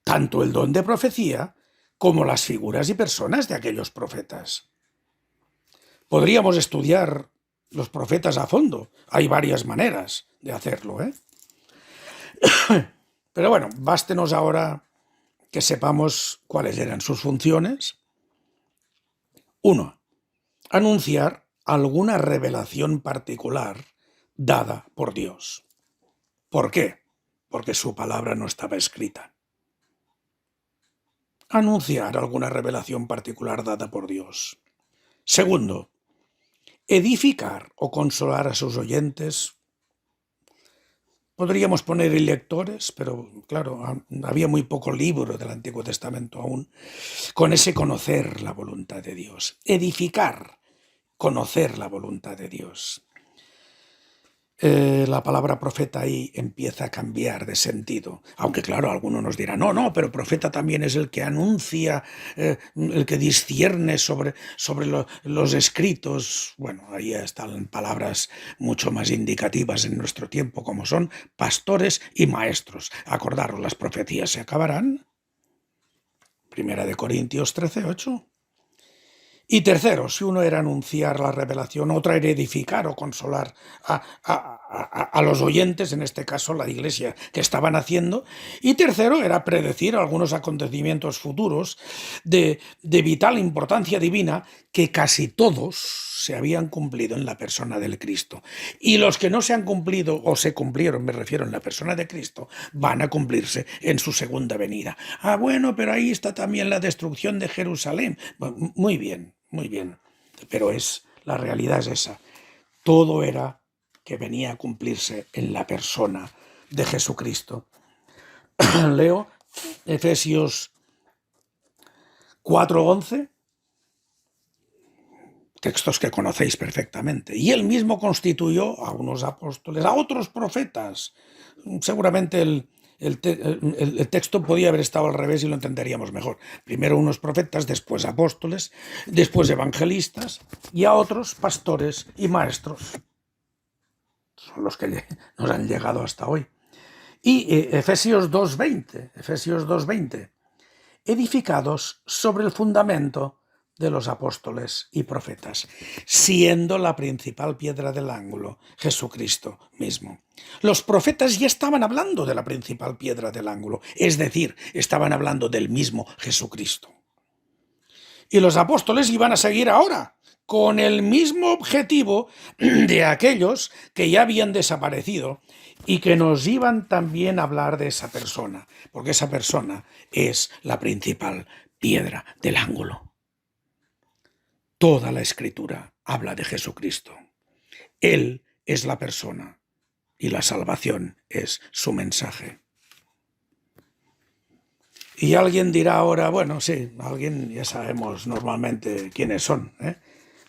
tanto el don de profecía como las figuras y personas de aquellos profetas. Podríamos estudiar los profetas a fondo. Hay varias maneras de hacerlo, Pero bueno, bástenos ahora que sepamos cuáles eran sus funciones. 1. Anunciar alguna revelación particular dada por Dios. ¿Por qué? Porque su palabra no estaba escrita. Anunciar alguna revelación particular dada por Dios. 2. edificar o consolar a sus oyentes. Podríamos poner lectores, pero claro, había muy poco libro del Antiguo Testamento aún, con ese conocer la voluntad de Dios. Edificar, conocer la voluntad de Dios. La palabra profeta ahí empieza a cambiar de sentido. Aunque claro, algunos nos dirán, no, pero profeta también es el que anuncia, el que discierne sobre los escritos. Bueno, ahí están palabras mucho más indicativas en nuestro tiempo, como son pastores y maestros. Acordaros, las profecías se acabarán. 1 Corintios 13:8. Y tercero, si uno era anunciar la revelación, otra era edificar o consolar a los oyentes, en este caso la iglesia que estaban haciendo. Y tercero era predecir algunos acontecimientos futuros de vital importancia divina que casi todos se habían cumplido en la persona del Cristo. Y los que no se han cumplido o se cumplieron, me refiero en la persona de Cristo, van a cumplirse en su segunda venida. Bueno, pero ahí está también la destrucción de Jerusalén. Muy bien. Muy bien, pero la realidad es esa. Todo era que venía a cumplirse en la persona de Jesucristo. Leo Efesios 4:11, textos que conocéis perfectamente. Y él mismo constituyó a unos apóstoles, a otros profetas. Seguramente el texto podía haber estado al revés y lo entenderíamos mejor. Primero unos profetas, después apóstoles, después evangelistas y a otros pastores y maestros. Son los que nos han llegado hasta hoy. Y Efesios 2:20, edificados sobre el fundamento de los apóstoles y profetas, siendo la principal piedra del ángulo Jesucristo mismo. Los profetas ya estaban hablando de la principal piedra del ángulo, es decir, estaban hablando del mismo Jesucristo. Y los apóstoles iban a seguir ahora, con el mismo objetivo de aquellos que ya habían desaparecido y que nos iban también a hablar de esa persona, porque esa persona es la principal piedra del ángulo. Toda la Escritura habla de Jesucristo. Él es la persona y la salvación es su mensaje. Y alguien dirá ahora, bueno, sí, alguien ya sabemos normalmente quiénes son,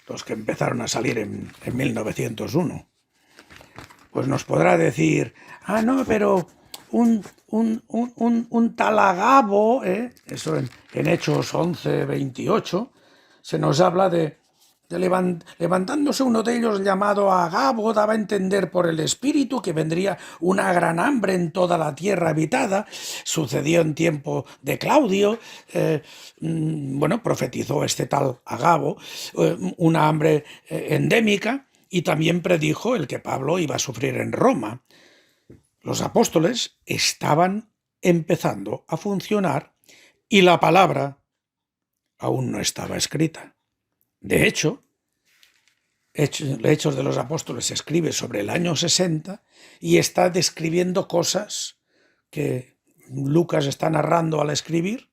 los que empezaron a salir en 1901. Pues nos podrá decir, no, pero un tal Agabo, eso en Hechos 11:28, se nos habla de levantándose uno de ellos llamado Agabo, daba a entender por el Espíritu que vendría una gran hambre en toda la tierra habitada. Sucedió en tiempo de Claudio. Profetizó este tal Agabo una hambre endémica, y también predijo el que Pablo iba a sufrir en Roma. Los apóstoles estaban empezando a funcionar y la palabra aún no estaba escrita. De hecho, Hechos de los Apóstoles se escribe sobre el año 60 y está describiendo cosas que Lucas está narrando al escribir,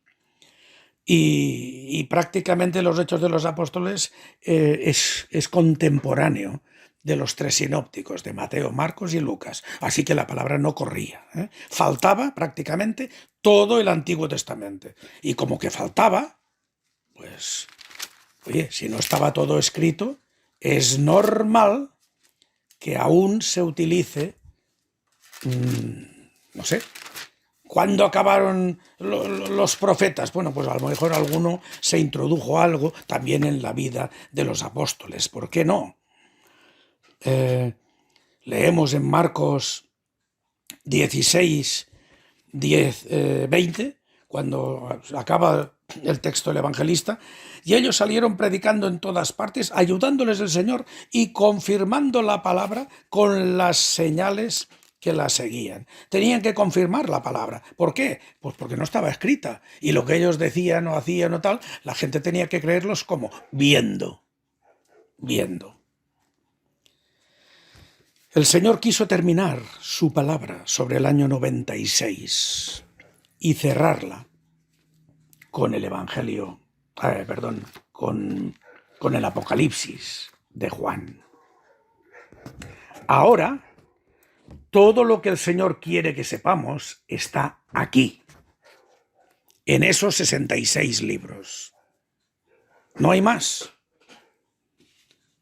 y prácticamente los Hechos de los Apóstoles es contemporáneo de los tres sinópticos, de Mateo, Marcos y Lucas. Así que la palabra no corría. Faltaba prácticamente todo el Antiguo Testamento. Y como que faltaba, pues, oye, si no estaba todo escrito, es normal que aún se utilice, no sé, ¿cuándo acabaron los profetas? Bueno, pues a lo mejor alguno se introdujo algo también en la vida de los apóstoles. ¿Por qué no? Leemos en Marcos 16:20, cuando acaba el texto del evangelista, y ellos salieron predicando en todas partes, ayudándoles el Señor y confirmando la palabra con las señales que la seguían. Tenían que confirmar la palabra. ¿Por qué? Pues porque no estaba escrita, y lo que ellos decían o hacían o tal, la gente tenía que creerlos como viendo. El Señor quiso terminar su palabra sobre el año 96 y cerrarla con el Evangelio, con el Apocalipsis de Juan. Ahora, todo lo que el Señor quiere que sepamos está aquí, en esos 66 libros. No hay más.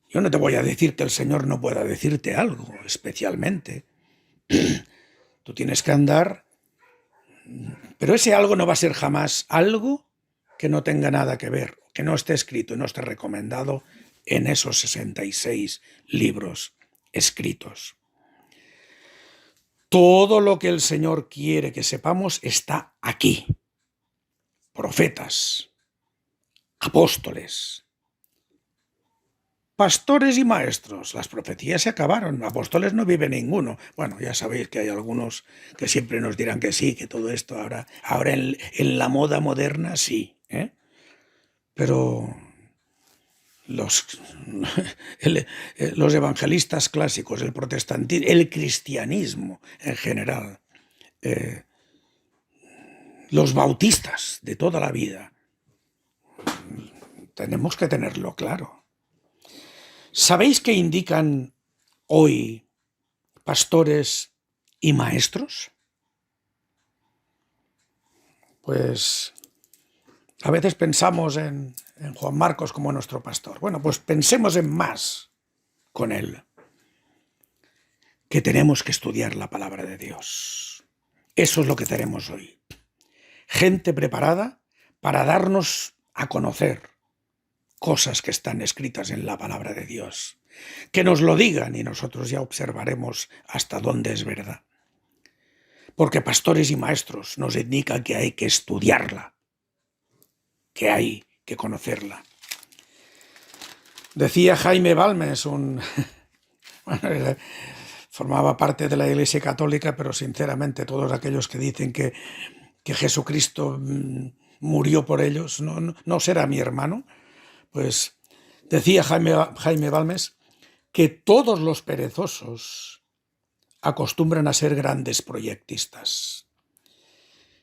Yo no te voy a decir que el Señor no pueda decirte algo especialmente. Tú tienes que andar, pero ese algo no va a ser jamás algo que no tenga nada que ver, que no esté escrito y no esté recomendado en esos 66 libros escritos. Todo lo que el Señor quiere que sepamos está aquí. Profetas, apóstoles, pastores y maestros. Las profecías se acabaron, apóstoles no vive ninguno. Bueno, ya sabéis que hay algunos que siempre nos dirán que sí, que todo esto ahora en la moda moderna sí, ¿eh? Pero los evangelistas clásicos, el protestantismo, el cristianismo en general, los bautistas de toda la vida, tenemos que tenerlo claro. ¿Sabéis qué indican hoy pastores y maestros? Pues a veces pensamos en Juan Marcos como nuestro pastor. Bueno, pues pensemos en más con él, que tenemos que estudiar la palabra de Dios. Eso es lo que tenemos hoy. Gente preparada para darnos a conocer cosas que están escritas en la palabra de Dios. Que nos lo digan y nosotros ya observaremos hasta dónde es verdad. Porque pastores y maestros nos indican que hay que estudiarla, que hay que conocerla. Decía Jaime Balmes, formaba parte de la Iglesia Católica, pero sinceramente todos aquellos que dicen que Jesucristo murió por ellos, no será mi hermano. Pues decía Jaime Balmes que todos los perezosos acostumbran a ser grandes proyectistas.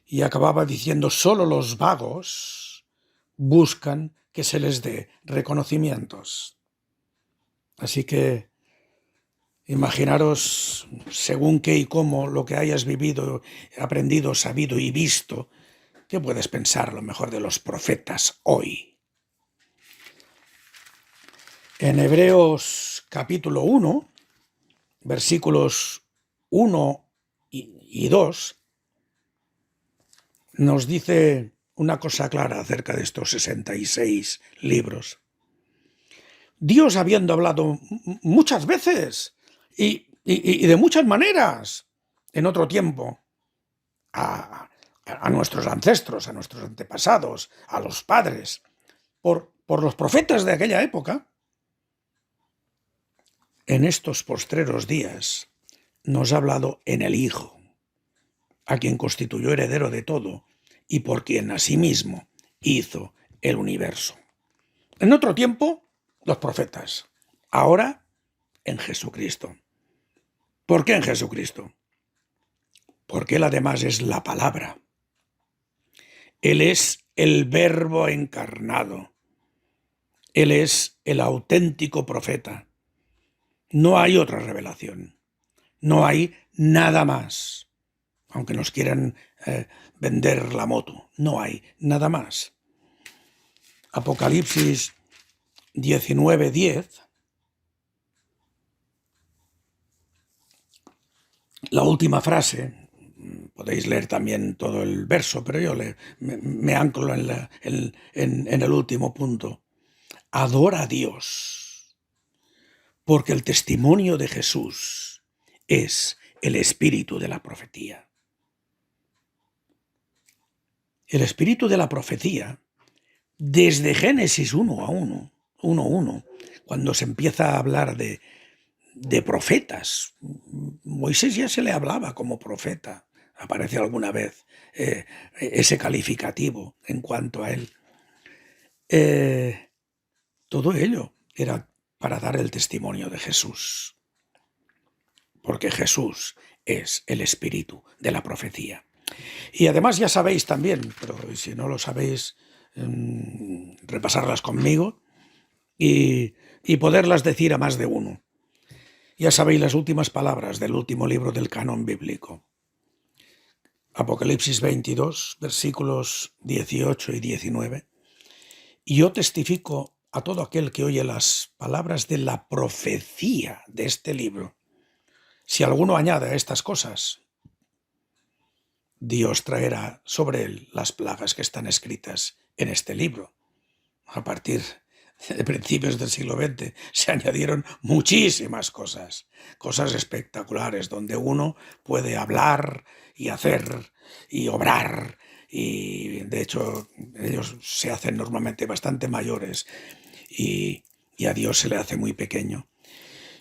Y acababa diciendo, solo los vagos buscan que se les dé reconocimientos. Así que imaginaros, según qué y cómo, lo que hayas vivido, aprendido, sabido y visto, ¿qué puedes pensar a lo mejor de los profetas hoy? En Hebreos capítulo 1, versículos 1 y 2, nos dice una cosa clara acerca de estos 66 libros. Dios, habiendo hablado muchas veces y de muchas maneras en otro tiempo a nuestros ancestros, a nuestros antepasados, a los padres, por los profetas de aquella época, en estos postreros días nos ha hablado en el Hijo, a quien constituyó heredero de todo y por quien asimismo hizo el universo. En otro tiempo, los profetas. Ahora, en Jesucristo. ¿Por qué en Jesucristo? Porque Él además es la palabra. Él es el Verbo encarnado. Él es el auténtico profeta. No hay otra revelación. No hay nada más. Aunque nos quieran vender la moto, no hay nada más. Apocalipsis 19:10. La última frase, podéis leer también todo el verso, pero yo me anclo en el último punto. Adora a Dios, porque el testimonio de Jesús es el espíritu de la profecía. El espíritu de la profecía, desde Génesis 1:1, cuando se empieza a hablar de profetas. Moisés ya se le hablaba como profeta, aparece alguna vez ese calificativo en cuanto a él. Todo ello era para dar el testimonio de Jesús, porque Jesús es el espíritu de la profecía. Y además ya sabéis también, pero si no lo sabéis, repasarlas conmigo, y y poderlas decir a más de uno. Ya sabéis las últimas palabras del último libro del canon bíblico. Apocalipsis 22, versículos 18 y 19. Y yo testifico a todo aquel que oye las palabras de la profecía de este libro. Si alguno añade a estas cosas, Dios traerá sobre él las plagas que están escritas en este libro. A partir de principios del siglo XX se añadieron muchísimas cosas espectaculares, donde uno puede hablar y hacer y obrar, y de hecho ellos se hacen normalmente bastante mayores y a Dios se le hace muy pequeño.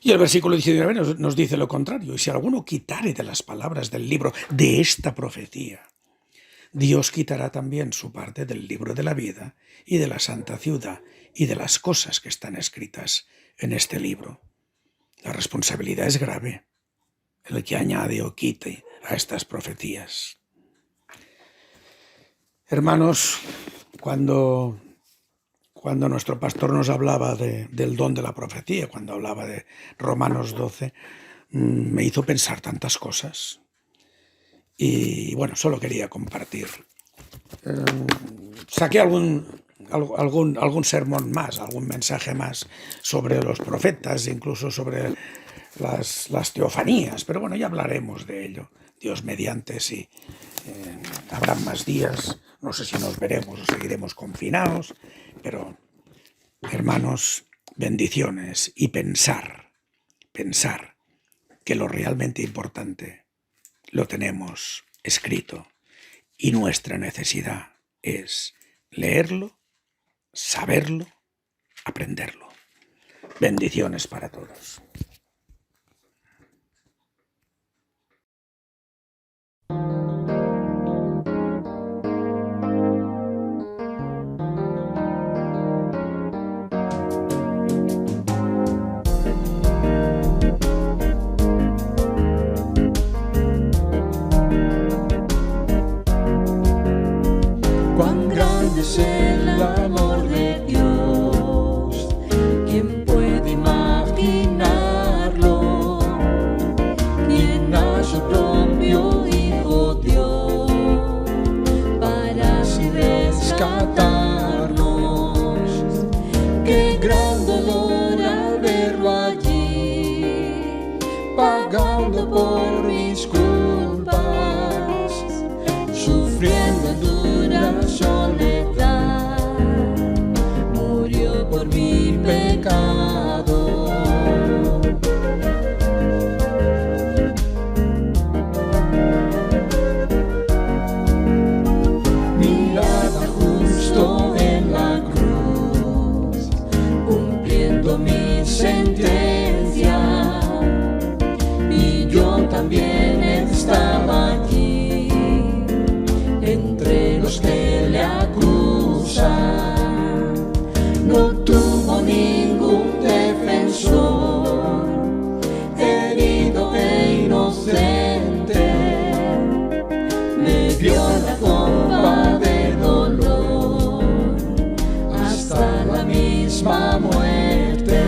Y el versículo 19 nos dice lo contrario: y si alguno quitare de las palabras del libro de esta profecía, Dios quitará también su parte del libro de la vida y de la santa ciudad y de las cosas que están escritas en este libro. La responsabilidad es grave, el que añade o quite a estas profecías. Hermanos, cuando nuestro pastor nos hablaba del don de la profecía, cuando hablaba de Romanos 12, me hizo pensar tantas cosas. Y bueno, solo quería compartir. Saqué algún sermón más, algún mensaje más sobre los profetas, incluso sobre las teofanías, pero bueno, ya hablaremos de ello. Dios mediante, si habrá más días, no sé si nos veremos o seguiremos confinados, pero hermanos, bendiciones y pensar que lo realmente importante lo tenemos escrito y nuestra necesidad es leerlo, saberlo, aprenderlo. Bendiciones para todos. Cuán grande es el amor de Dios, ¿quién puede imaginarlo? ¿Quién a su propio Hijo dio para así rescatarnos? Qué gran dolor al verlo allí, pagando por mis culpas, sufriendo en dura soledad, murió por mi pecado. Mirada justo en la cruz, cumpliendo mi sentencia, y yo también estaba allí entre los que le acusan. No tuvo ningún defensor, herido e inocente, me dio la copa de dolor hasta la misma muerte.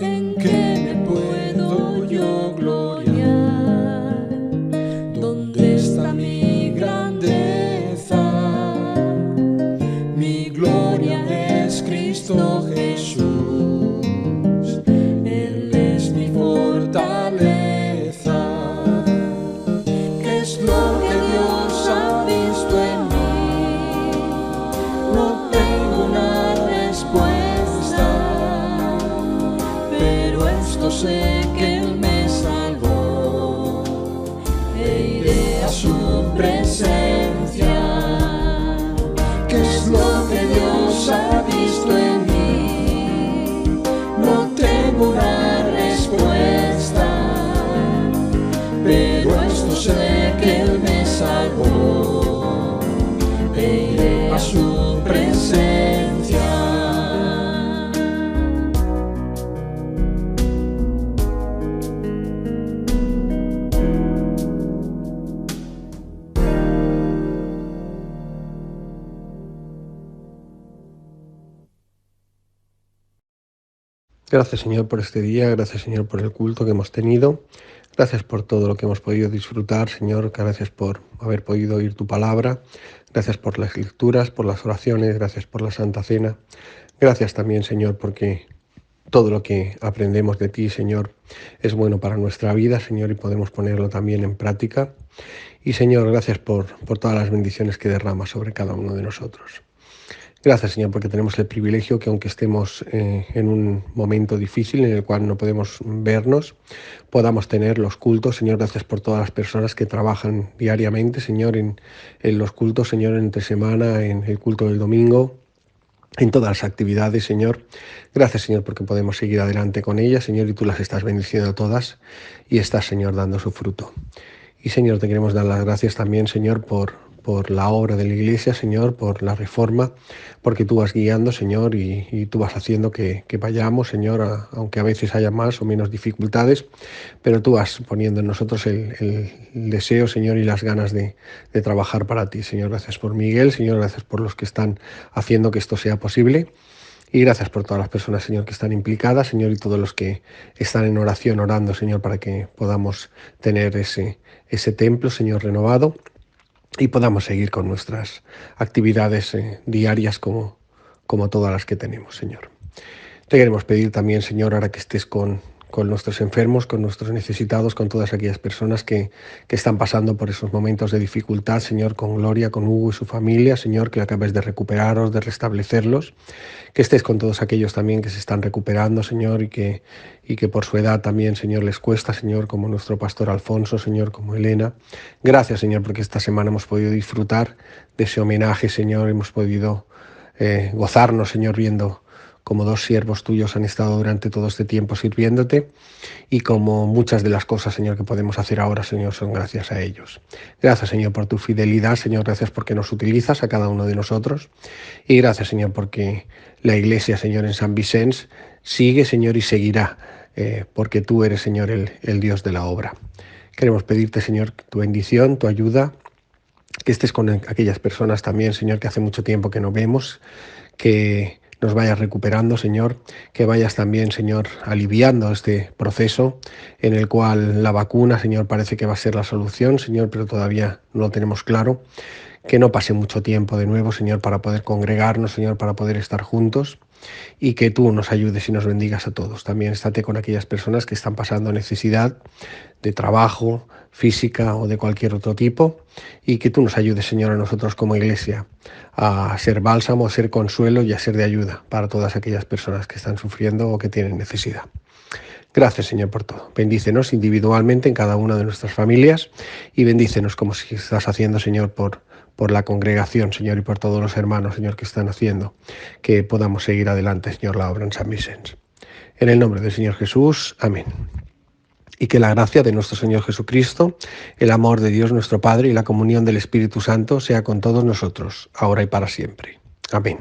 ¿En qué me puedo yo gloriar? ¿Dónde está mi grandeza? Mi gloria es Cristo Jesús, Él es mi fortaleza. ¿Qué es lo que Dios ha visto en mí? No tengo una respuesta, pero esto sé que Él me salvó e iré a su presencia. ¿Qué es lo que Dios ha visto en mí? No tengo una respuesta, pero esto sé que Él me salvó e iré a su presencia. Gracias, Señor, por este día, gracias, Señor, por el culto que hemos tenido, gracias por todo lo que hemos podido disfrutar, Señor, gracias por haber podido oír tu palabra, gracias por las lecturas, por las oraciones, gracias por la Santa Cena, gracias también, Señor, porque todo lo que aprendemos de ti, Señor, es bueno para nuestra vida, Señor, y podemos ponerlo también en práctica. Y, Señor, gracias por todas las bendiciones que derramas sobre cada uno de nosotros. Gracias, Señor, porque tenemos el privilegio que aunque estemos en un momento difícil en el cual no podemos vernos, podamos tener los cultos. Señor, gracias por todas las personas que trabajan diariamente, Señor, en los cultos, Señor, entre semana, en el culto del domingo, en todas las actividades, Señor. Gracias, Señor, porque podemos seguir adelante con ellas, Señor, y tú las estás bendiciendo todas y estás, Señor, dando su fruto. Y, Señor, te queremos dar las gracias también, Señor, por la obra de la Iglesia, Señor, por la reforma, porque tú vas guiando, Señor, y tú vas haciendo que vayamos, Señor, aunque a veces haya más o menos dificultades, pero tú vas poniendo en nosotros el deseo, Señor, y las ganas de trabajar para ti, Señor. Gracias por Miguel, Señor, gracias por los que están haciendo que esto sea posible. Y gracias por todas las personas, Señor, que están implicadas, Señor, y todos los que están en oración, orando, Señor, para que podamos tener ese templo, Señor, renovado y podamos seguir con nuestras actividades diarias como todas las que tenemos, Señor. Te queremos pedir también, Señor, ahora que estés con nuestros enfermos, con nuestros necesitados, con todas aquellas personas que están pasando por esos momentos de dificultad, Señor, con Gloria, con Hugo y su familia, Señor, que acabes de recuperarlos, de restablecerlos, que estés con todos aquellos también que se están recuperando, Señor, y que por su edad también, Señor, les cuesta, Señor, como nuestro pastor Alfonso, Señor, como Elena. Gracias, Señor, porque esta semana hemos podido disfrutar de ese homenaje, Señor, hemos podido gozarnos, Señor, viendo como dos siervos tuyos han estado durante todo este tiempo sirviéndote y como muchas de las cosas, Señor, que podemos hacer ahora, Señor, son gracias a ellos. Gracias, Señor, por tu fidelidad, Señor, gracias porque nos utilizas a cada uno de nosotros y gracias, Señor, porque la Iglesia, Señor, en San Vicente sigue, Señor, y seguirá, porque tú eres, Señor, el Dios de la obra. Queremos pedirte, Señor, tu bendición, tu ayuda, que estés con aquellas personas también, Señor, que hace mucho tiempo que no vemos, que nos vayas recuperando, Señor, que vayas también, Señor, aliviando este proceso en el cual la vacuna, Señor, parece que va a ser la solución, Señor, pero todavía no lo tenemos claro. Que no pase mucho tiempo de nuevo, Señor, para poder congregarnos, Señor, para poder estar juntos y que tú nos ayudes y nos bendigas a todos. También estate con aquellas personas que están pasando necesidad de trabajo, física o de cualquier otro tipo y que tú nos ayudes, Señor, a nosotros como Iglesia a ser bálsamo, a ser consuelo y a ser de ayuda para todas aquellas personas que están sufriendo o que tienen necesidad. Gracias, Señor, por todo. Bendícenos individualmente en cada una de nuestras familias y bendícenos como si estás haciendo, Señor, por la congregación, Señor, y por todos los hermanos, Señor, que están haciendo que podamos seguir adelante, Señor, la obra en San Vicente. En el nombre del Señor Jesús. Amén. Y que la gracia de nuestro Señor Jesucristo, el amor de Dios nuestro Padre y la comunión del Espíritu Santo sea con todos nosotros, ahora y para siempre. Amén.